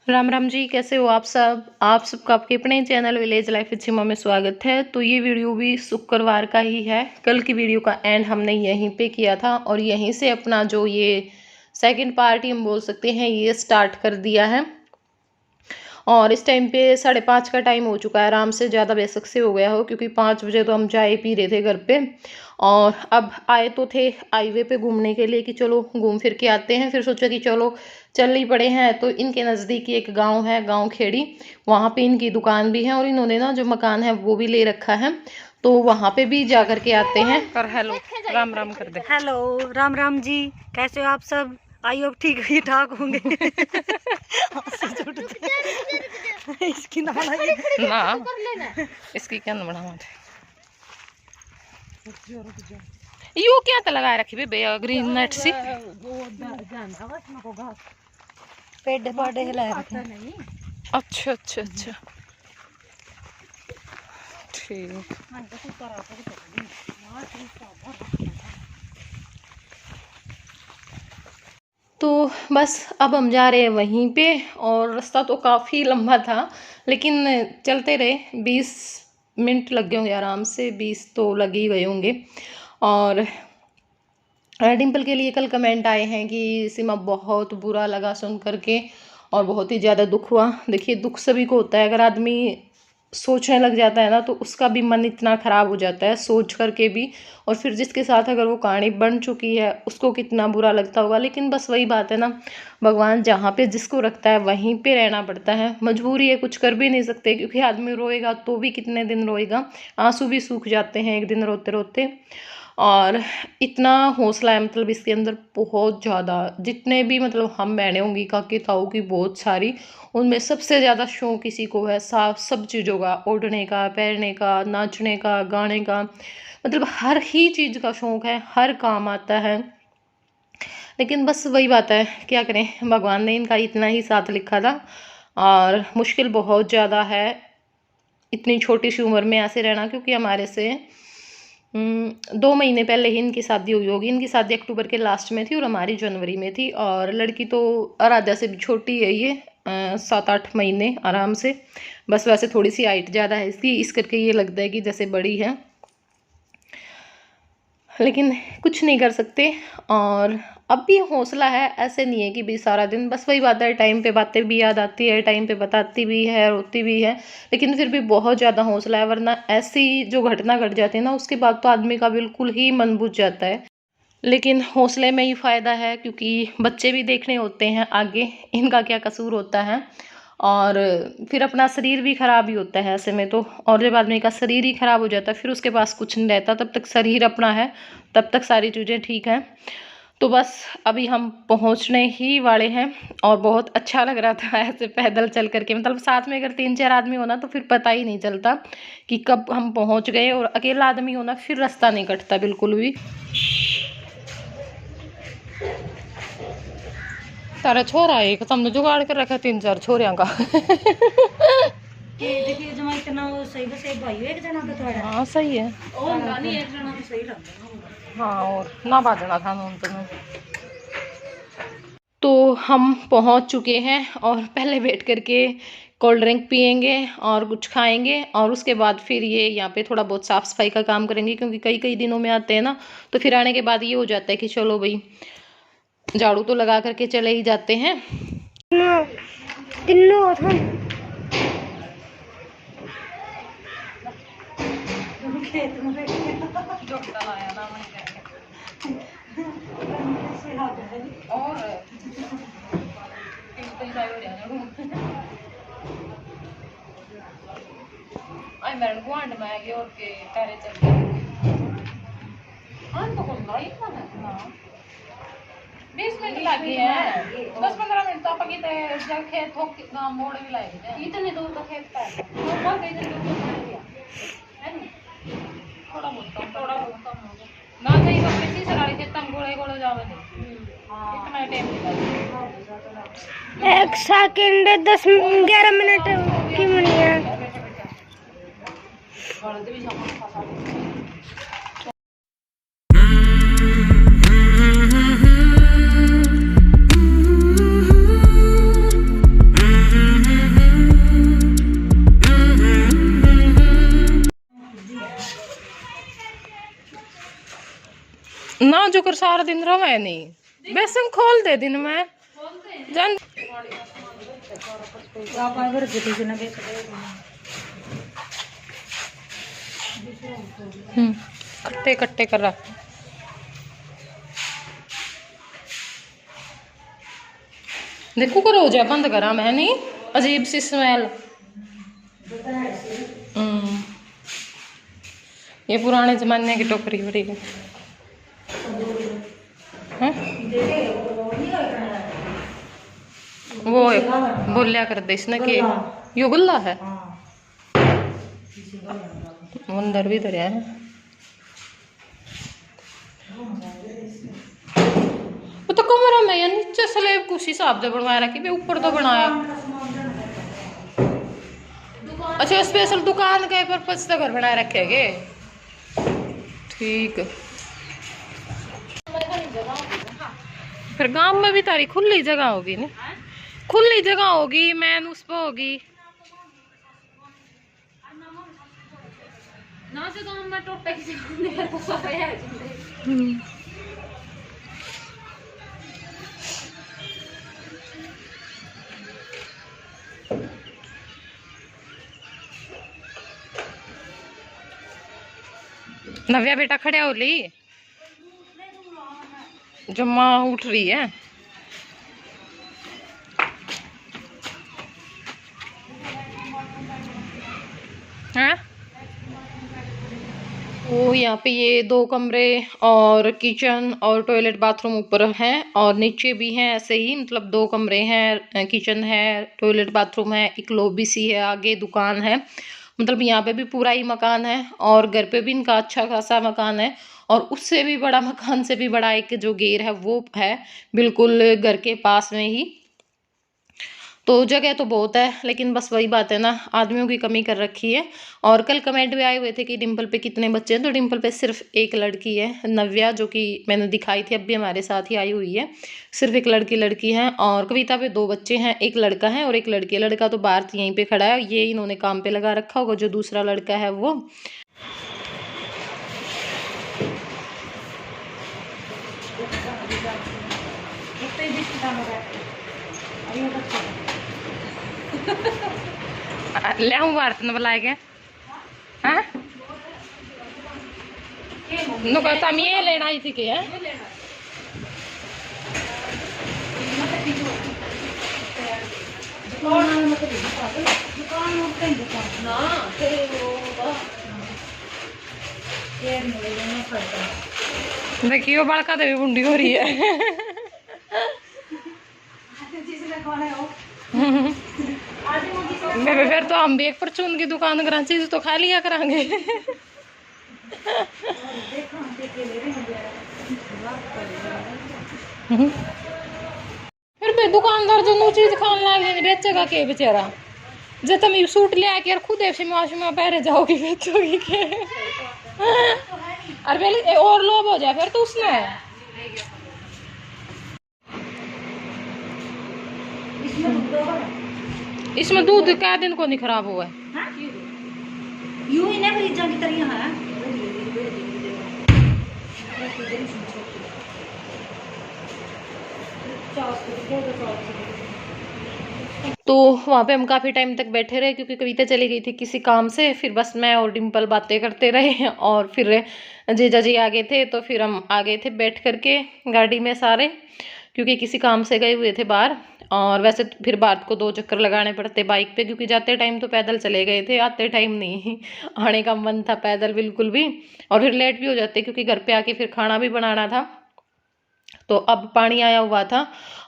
राम राम जी, कैसे हो आप सब। आप सबका आपके अपने चैनल विलेज लाइफ विद सीमा में स्वागत है। तो ये वीडियो भी शुक्रवार का ही है। कल की वीडियो का एंड हमने यहीं पे किया था और यहीं से अपना जो ये सेकंड पार्ट ही हम बोल सकते हैं ये स्टार्ट कर दिया है। और इस टाइम पे 5:30 का टाइम हो चुका है। आराम से ज़्यादा बेशक से हो गया हो क्योंकि 5 बजे तो हम चाय पी रहे थे घर पे। और अब आए तो थे हाईवे पे घूमने के लिए कि चलो घूम फिर के आते हैं। फिर सोचा कि चलो चल ही पड़े हैं। तो इनके नज़दीक एक गांव है, गांव खेड़ी, वहाँ पे इनकी दुकान भी है और इन्होंने ना जो मकान है वो भी ले रखा है। तो वहाँ पे भी जा कर के आते हैं। और हेलो राम राम कर दे। हेलो राम राम जी, कैसे हो आप सब। आई होप ठीक ही ठाक होंगे। इसकी ना इसकी क्या बना यू क्या तो लगाए रखी बे ग्रीन नेट सी पेड़ पौधे हिलाए रखे। अच्छा अच्छा अच्छा ठीक। तो बस अब हम जा रहे हैं वहीं पे। और रास्ता तो काफ़ी लंबा था लेकिन चलते रहे। 20 मिनट लग गए होंगे आराम से, 20 तो लग ही गए होंगे। और डिम्पल के लिए कल कमेंट आए हैं कि सीमा बहुत बुरा लगा सुन करके और बहुत ही ज़्यादा दुख हुआ। देखिए दुख सभी को होता है, अगर आदमी सोचने लग जाता है ना तो उसका भी मन इतना ख़राब हो जाता है सोच करके भी। और फिर जिसके साथ अगर वो कहानी बन चुकी है उसको कितना बुरा लगता होगा। लेकिन बस वही बात है ना, भगवान जहाँ पे जिसको रखता है वहीं पे रहना पड़ता है। मजबूरी है, कुछ कर भी नहीं सकते क्योंकि आदमी रोएगा तो भी कितने दिन रोएगा, आंसू भी सूख जाते हैं एक दिन रोते रोते। और इतना हौसला है मतलब इसके अंदर बहुत ज़्यादा। जितने भी मतलब हम बहनें होंगी काकी ताऊ की बहुत सारी, उनमें सबसे ज़्यादा शौक इसी को है, सब चीज़ों का, ओढ़ने का, पहनने का, नाचने का, गाने का, मतलब हर ही चीज़ का शौक है, हर काम आता है। लेकिन बस वही बात है, क्या करें, भगवान ने इनका इतना ही साथ लिखा था। और मुश्किल बहुत ज़्यादा है इतनी छोटी सी उम्र में ऐसे रहना, क्योंकि हमारे से 2 महीने पहले ही इनकी शादी हुई होगी। इनकी शादी अक्टूबर के लास्ट में थी और हमारी जनवरी में थी। और लड़की तो आराध्या से भी छोटी है, ये 7-8 महीने आराम से। बस वैसे थोड़ी सी हाइट ज़्यादा है इसकी, इस करके ये लगता है कि जैसे बड़ी है, लेकिन कुछ नहीं कर सकते। और अब भी हौसला है, ऐसे नहीं है कि भी सारा दिन। बस वही बात है, टाइम पे बातें भी याद आती है, टाइम पे बताती भी है, रोती भी है, लेकिन फिर भी बहुत ज़्यादा हौसला है। वरना ऐसी जो घटना घट जाती है ना उसके बाद तो आदमी का बिल्कुल ही मन बुझ जाता है। लेकिन हौसले में ही फ़ायदा है क्योंकि बच्चे भी देखने होते हैं आगे, इनका क्या कसूर होता है। और फिर अपना शरीर भी ख़राब ही होता है ऐसे में तो। और जब आदमी का शरीर ही ख़राब हो जाता है फिर उसके पास कुछ नहीं रहता, तब तक शरीर अपना है तब तक सारी चीज़ें ठीक हैं। तो बस अभी हम पहुंचने ही वाले हैं और बहुत अच्छा लग रहा था ऐसे पैदल चल करके। मतलब साथ में अगर 3-4 आदमी होना तो फिर पता ही नहीं चलता कि कब हम पहुंच गए। और अकेला आदमी होना फिर रास्ता नहीं कटता बिल्कुल भी। तारा छोरा एक तुमने जुगाड़ कर रखा 3-4 छोरियां का। देखिए जमा इतना वो सही बस एक भाई एक जना का थोड़ा। हाँ सही है, और नहीं एक जना तो सही लगता। हाँ और ना बाजना था नून तुम्हें। तो हम पहुंच चुके हैं और पहले वेट करके कोल्ड ड्रिंक पियेंगे और कुछ खाएंगे और उसके बाद फिर ये यहाँ पे थोड़ा बहुत साफ़ सफाई का काम करेंगे, क्योंकि कई कई दिनों में आते हैं ना। तो फिर आने के बाद ये हो जाता है कि चलो भाई झाड़ू तो लगा करके चले ही जाते हैं। और 20 मिनट लगे हैं, 10-15 मिनट तो आप खेत हो मोड़ भी लाएंगे। इतने दूर तो खेत का है, थोड़ा बहुत कम हो गया ना। सही बात है, सीसर वाले खेत हम गोले गोले जावे नहीं, इतना टाइम लगेगा। 1 सेकंड 10-11 मिनट की मिनिया। ना जो कर सारा दिन रवे नहीं बेसन खोल दे दिन में जन कट्टे कट्टे कर रख देखो करो हो जाए बंद करा मैं नहीं अजीब सी स्मेल। ये पुराने जमाने की टोकरी बड़ी है। वो बोलिया कर दे इसने कि यो गुल्ला है अंदर भी धरिया है। वो तो कमरा में या नीचे स्लेब कुछ हिसाब से बनवाया रखी भाई ऊपर तो बनाया। अच्छा स्पेशल दुकान के पर्पज से घर बनाए रखे गे ठीक। फिर गांव में भी तारी खुली जगह होगी ना खुली जगह होगी मैन उस पर होगी ना से गांव में टोटे की नव्या बेटा खड़े हो ली जम्मा उठ रही है। हैं? वो यहाँ पे ये 2 कमरे और किचन और टॉयलेट बाथरूम ऊपर हैं और नीचे भी हैं ऐसे ही मतलब 2 कमरे हैं किचन है टॉयलेट बाथरूम है एक लॉबी सी है आगे दुकान है मतलब यहाँ पे भी पूरा ही मकान है और घर पे भी इनका अच्छा खासा मकान है और उससे भी बड़ा मकान से भी बड़ा एक जो गेर है वो है बिल्कुल घर के पास में ही। तो जगह तो बहुत है लेकिन बस वही बात है ना आदमियों की कमी कर रखी है। और कल कमेंट में आए हुए थे कि डिम्पल पे कितने बच्चे हैं तो डिम्पल पे सिर्फ एक लड़की है नव्या जो कि मैंने दिखाई थी अब भी हमारे साथ ही आई हुई है सिर्फ एक लड़की है। और कविता पे 2 बच्चे हैं एक लड़का है और एक लड़की है। लड़का तो बाहर यहीं पे खड़ा है ये इन्होंने काम पे लगा रखा होगा जो दूसरा लड़का है वो। ले भारत ने बुलाए गए हाँ तुम ये लेना आई थी क्या देखियो बड़का तो भी बुंडी हो रही है फिर तो हम भी एक परचून की दुकान करा चीज तो खा लिया करांगे फिर भी दुकानदार जो नो चीज खाने लगे बेचेगा के बेचारा जब तुम सूट ले आके यार खुद शिमा शिमा पहरे जाओगी बेचोगी के अरे और लोभ हो जाए फिर तो उसने इसमें दूध क्या दिन को नहीं खराब हुआ है यूं ही नहीं की तरह है। तो वहाँ पे हम काफ़ी टाइम तक बैठे रहे क्योंकि कविता चली गई थी किसी काम से फिर बस मैं और डिम्पल बातें करते रहे और फिर जीजा जी आ गए थे तो फिर हम आ गए थे बैठ करके गाड़ी में सारे क्योंकि किसी काम से गए हुए थे बाहर। और वैसे फिर बात को 2 चक्कर लगाने पड़ते बाइक पे क्योंकि जाते टाइम तो पैदल चले गए थे आते टाइम नहीं आने का मन था पैदल बिल्कुल भी और फिर लेट भी हो जाते क्योंकि घर पे आके फिर खाना भी बनाना था। तो अब पानी आया हुआ था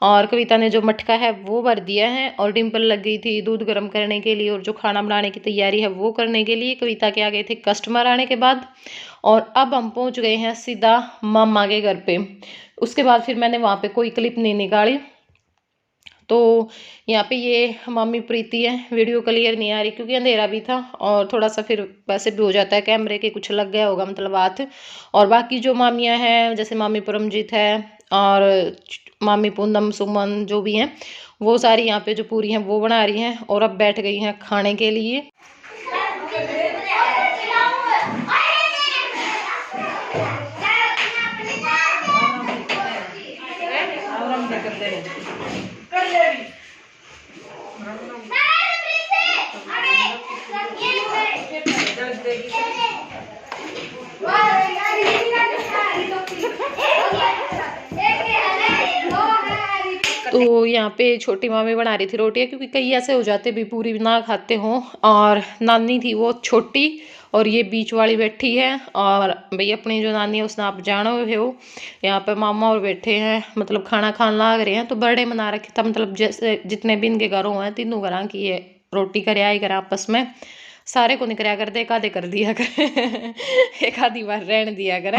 और कविता ने जो मटका है वो भर दिया है और डिम्पल लग गई थी दूध गर्म करने के लिए और जो खाना बनाने की तैयारी है वो करने के लिए। कविता के आ गए थे कस्टमर आने के बाद और अब हम पहुंच गए हैं सीधा मामा के घर पे। उसके बाद फिर मैंने वहाँ पे कोई क्लिप नहीं निकाली तो यहाँ पे ये मामी प्रीति है वीडियो क्लियर नहीं आ रही क्योंकि अंधेरा भी था और थोड़ा सा फिर वैसे भी हो जाता है कैमरे के कुछ लग गया होगा मतलब हाथ। और बाकी जो मामियाँ हैं जैसे मामी परमजीत है और मामी पूनम सुमन जो भी हैं वो सारी यहाँ पे जो पूरी हैं वो बना रही हैं और अब बैठ गई हैं खाने के लिए। तो यहाँ पे छोटी मामी बना रही थी रोटियाँ, क्योंकि कई ऐसे हो जाते भी पूरी ना खाते हों। और नानी थी वो छोटी, और ये बीच वाली बैठी है। और भाई अपनी जो नानी है उसने आप जाना हुए हो। यहाँ पे मामा और बैठे हैं, मतलब खाना खाने लाग रहे हैं। तो बर्थडे मना रखे था, मतलब जैसे जितने भी इनके घरों हैं, तीनों घर की ये रोटी करया ही करा आपस में। सारे को नहीं कराया करते, एक आधे कर दिया कर एक आधी बार रहने दिया करे।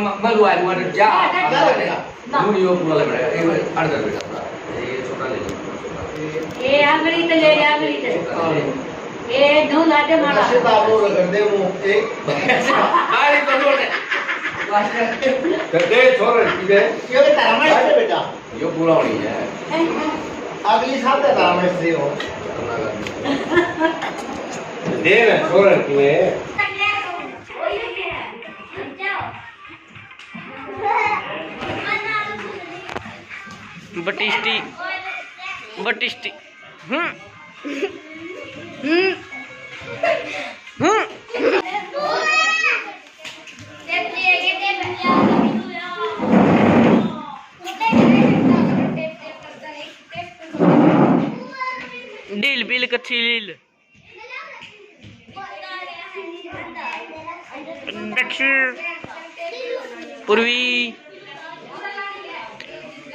अगली साल से हो बटिस्टी बटिस्टी डील बिल कच्ची लील पूर्वी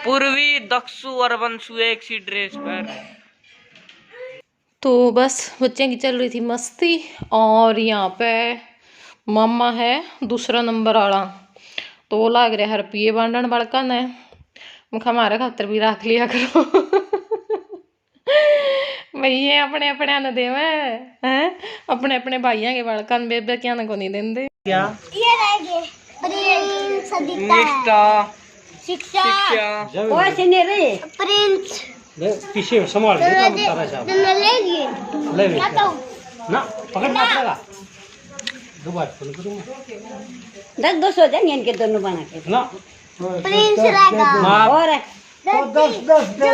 पूर्वी दक्षु और वंशु एक सी ड्रेस पर। तो बस बच्चे की चल रही थी मस्ती। और यहाँ पे मामा है दूसरा नंबर वाला, तो वो लाग रहा हर पिए बांधन बड़का ने मुख हमारे खातर भी रख लिया करो भैये अपने अपने न दे हैं, अपने अपने भाइयों के बड़का बेबे क्या न को नहीं देंगे। क्या ये रहेंगे प्रिंस निष्ठा शिक्षा और सीनियरी प्रिंस पीछे संभाल के काम तारा साहब लेगी ले ना तो ना पकड़ना पड़ेगा दोबारा फोन करूंगा 10 हो जाएंगे इनके दोनों बना के ना प्रिंस रहेगा माँ और 10 दे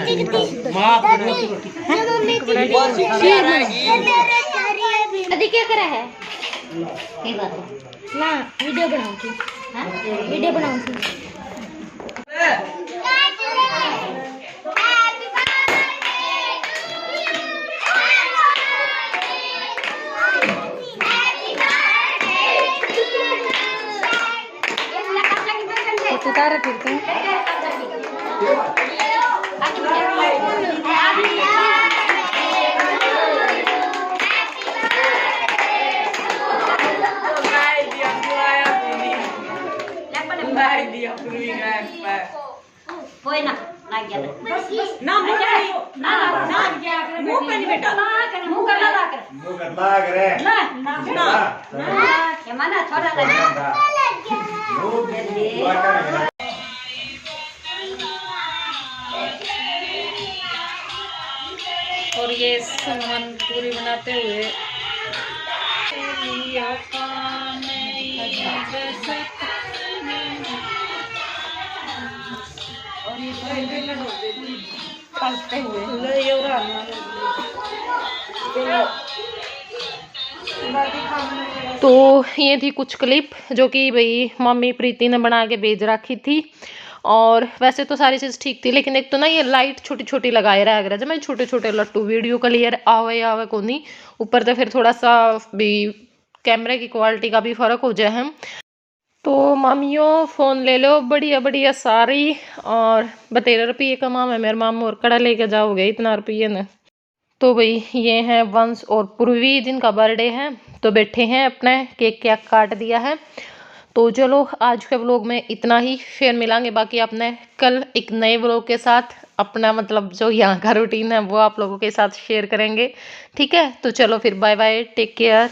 देने माँ अभी क्या करा है ना वीडियो बनाऊंगी वीडियो बनाऊंगी उतारा फिर तुम कोई ना लग गया ना मुंह पे नहीं बेटा मुंह कर लगा कर ना ना ये माना थोड़ा लग और ये सामान पूरी बनाते हुए पलते हुए तो ये थी कुछ क्लिप जो कि भाई मम्मी प्रीति ने बना के भेज रखी थी। और वैसे तो सारी चीज़ ठीक थी, लेकिन एक तो ना ये लाइट छोटी छोटी लगाए रहा जब मैं छोटे छोटे लट्टू वीडियो क्लियर आवे को नहीं, ऊपर तो फिर थोड़ा सा भी कैमरे की क्वालिटी का भी फ़र्क हो जाए हम। तो मामियों फ़ोन ले लो बढ़िया बढ़िया सारी, और 13 रुपये कमा है मेरे मामू, और कड़ा लेके जाओगे इतना रुपये ने। तो भाई ये हैं वंश और पूर्वी, जिनका बर्थडे है, तो बैठे हैं अपने केक केक काट दिया है। तो चलो आज के व्लॉग में इतना ही, फिर मिलांगे बाकी अपने कल एक नए व्लॉग के साथ। अपना मतलब जो यहाँ का रूटीन है वो आप लोगों के साथ शेयर करेंगे, ठीक है। तो चलो फिर बाय बाय, टेक केयर।